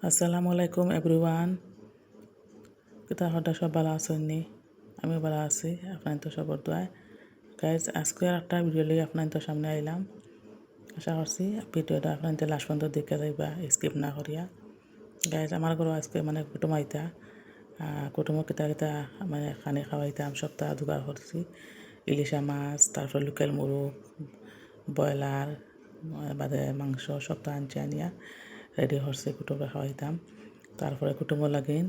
আসসালামু আলাইকুম এভরিওয়ান। কিতা হঠাৎ সব ভালো আছেন নি? আমি ভালো আছি, আপনার তো সবর দোয়ায়। গাইজ আজকে একটা ভিডিও লিয়ে আপনার তো সামনে আইলাম। আশা করছি ভিডিওটা আপনার লাস্ট পর্যন্ত দেখে যাইবা, স্কিপ না করিয়া। গাইজ আমার ঘরে আজকে মানে কুটুম আইতা, কুটুমক কিতা কিতা মানে খানি খাওয়াইতাম সপ্তাহ জোগাড় করছি। ইলিশা মাছ, তারপর লোকেল মুরগ, ব্রয়লার, বাদে মাংস সপ্তাহ আনছি আনিয়া রেডি করছি কুটুমকে খাওয়াইতাম। তারপরে কুটুমও লাগিন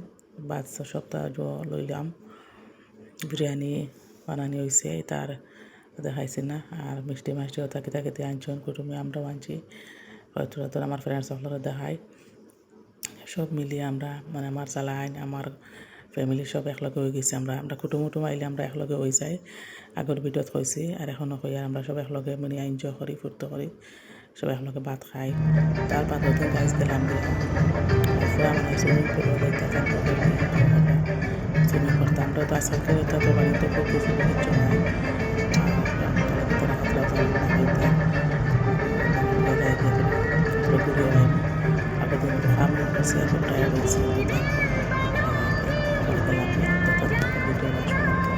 বাচ্চা সপ্তাহ লইলাম, বিরিয়ানি বানানি হয়েছে তার দেখাইছি না। আর মিষ্টি মাষ্টি ওটা কিতা কিতে আনছেন কুটুমে, আমরাও আনছি। হয়তো তোর আমার ফ্রেন্ডস সকলের দেখাই। সব মিলিয়ে আমরা মানে আমার চালাইন আমার ফ্যামিলি সব একলগে হয়ে গেছি। আমরা কুটুম উটুম আইলে আমরা একলগে হয়ে যাই, আগের ভিডিওত কইছি। আর এখনও কই আর আমরা সব একলগে মানে এনজয় করি, ফুর্তি করি, সব একলগে ভাত খাই। তার বাদ দিন গাছ গেলাম গিয়া ফুয়া মানে সুইমিং পুলও যাইতা চাকরি করি সুইমিং করতাম। আমরা তো আজকালকে এটা তো বাড়িতে খুব কিছু কিচ্ছু নাই। তাহলে কিন্তু না খাতলাও জানি না খাইতা মানে যাই গিয়ে তারপরে ঘুরে আইন। আগের দিন তো খাম করছি, এখন টায়ার্ড হয়েছি দুটা পরে গেলাম গিয়া দেখতে থাকো ভিডিও লাস্ট পর্যন্ত।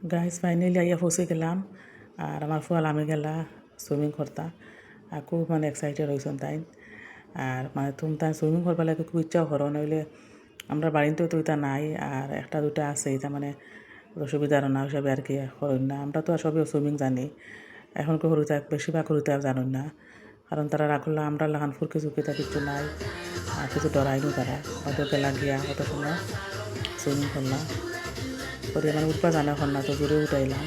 গাইজ ফাইনালি আইয়া পৌঁছে গেলাম। আর আমার ফুয়াল আমি গেলা সুইমিং করতা আর খুব মানে এক্সাইটেড হয়েছেন তাই। আর মানে তুমি তাই সুইমিং করবার লাগে খুব ইচ্ছাও করো, নইলে আমরা বাড়িতেও তো এটা নাই। আর একটা দুটা আছে এটা মানে অসুবিধার না হিসাবে আর কি করেন না। আমরা তো আর সবই সুইমিং জানি, এখন কেউ হরুতা বেশিরভাগ হরুতা জানেন না, কারণ তারা রাখলা আমরা লাগান ফুরকি চুকিটা কিছু নাই আর কিছু ডরাইনি তারা ওদেরকে লাগিয়া কত সময় সুইমিং করলাম করে মানে উঠবা জানা এখন না তো জোরে উঠাইলাম।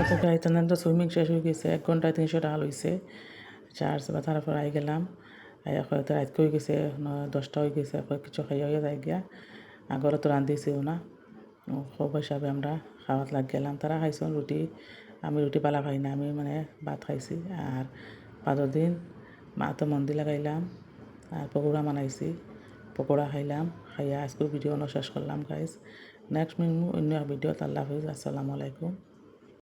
অত গাইতেন তো সুইমিং শেষ হয়ে গেছে, 1 ঘন্টায় 300 টাকা লইছে চার্জ। বা তারপর আই গেলাম, আইয়া হয়তো রাত হয়ে গেছে 10টা হয়ে গেছে, কিছু খাইয়া হয়ে যাই গিয়া আগরে তো রান্ধিছিও না। খুব হিসাবে আমরা খাওয়াত লাগ গেলাম। তারা খাইছেন রুটি, আমি রুটি পালা খাই না, আমি মানে ভাত খাইছি। আর বাদর দিন মা তো মন্দির লাগাইলাম আর পকোড়া বানাইছি, পকোড়া খাইলাম। খাইয়া আজকের ভিডিও শেষ করলাম গাইজ। নেক্সট মিনিমু অন্য ভিডিও। আল্লাহ হাফিজ, আসসালামু আলাইকুম।